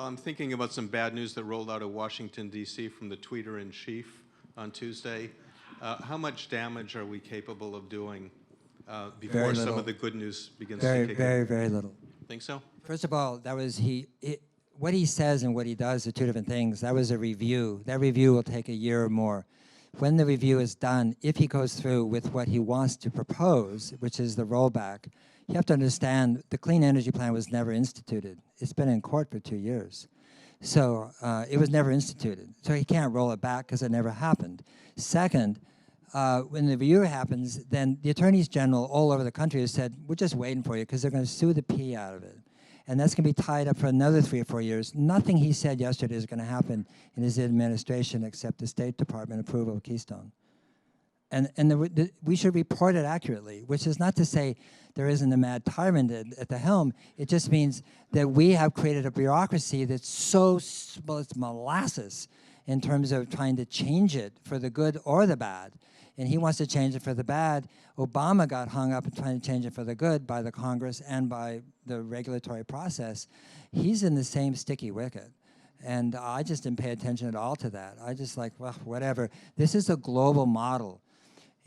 Well, I'm thinking about some bad news that rolled out of Washington, D.C. from the tweeter-in-chief on Tuesday. How much damage are we capable of doing before some of the good news begins to kick in? Very little. Think so? First of all, that was what he says and what he does are two different things. That was a review. That review will take a year or more. When the review is done, if he goes through with what he wants to propose, which is the rollback, you have to understand the Clean Energy Plan was never instituted. It's been in court for 2 years. So it was never instituted. So he can't roll it back because it never happened. Second, when the review happens, then the attorneys general all over the country have said, we're just waiting for you because they're going to sue the pee out of it. And that's going to be tied up for another 3 or 4 years. Nothing he said yesterday is going to happen in his administration except the State Department approval of Keystone. And we should report it accurately, which is not to say there isn't a mad tyrant at the helm. It just means that we have created a bureaucracy that's so, well, it's molasses in terms of trying to change it for the good or the bad. And he wants to change it for the bad. Obama got hung up in trying to change it for the good by the Congress and by the regulatory process. He's in the same sticky wicket. And I just didn't pay attention at all to that. I just like, well, whatever. This is a global model.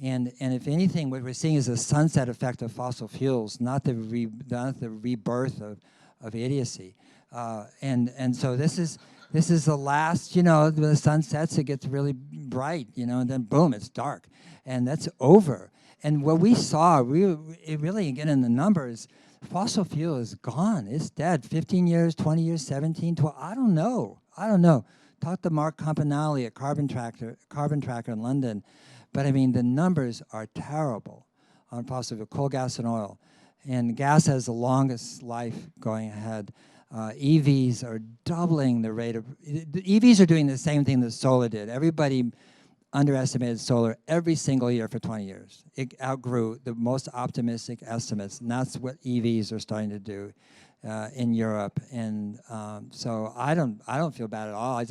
And if anything, what we're seeing is a sunset effect of fossil fuels, not the rebirth of idiocy. And so this is the last, you know, the sun sets, it gets really bright, you know, and then boom, it's dark. And that's over. And what we saw, it really, again, in the numbers, fossil fuel is gone. It's dead. 15 years, 20 years, 17, 12, I don't know. Talk to Mark Campanelli at Carbon Tracker in London. But I mean, the numbers are terrible on fossil fuel, coal, gas, and oil. And gas has the longest life going ahead. EVs are doubling the rate of, the EVs are doing the same thing that solar did. Everybody underestimated solar every single year for 20 years. It outgrew the most optimistic estimates, and that's what EVs are starting to do in Europe. And so I don't feel bad at all. I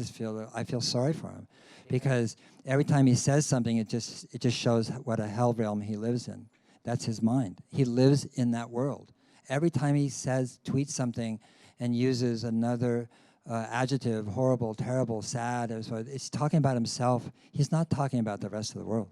feel sorry for him, because every time he says something, it just shows what a hell realm he lives in. That's his mind. He lives in that world. Every time he tweets something and uses another adjective, horrible, terrible, sad, it's talking about himself. He's not talking about the rest of the world.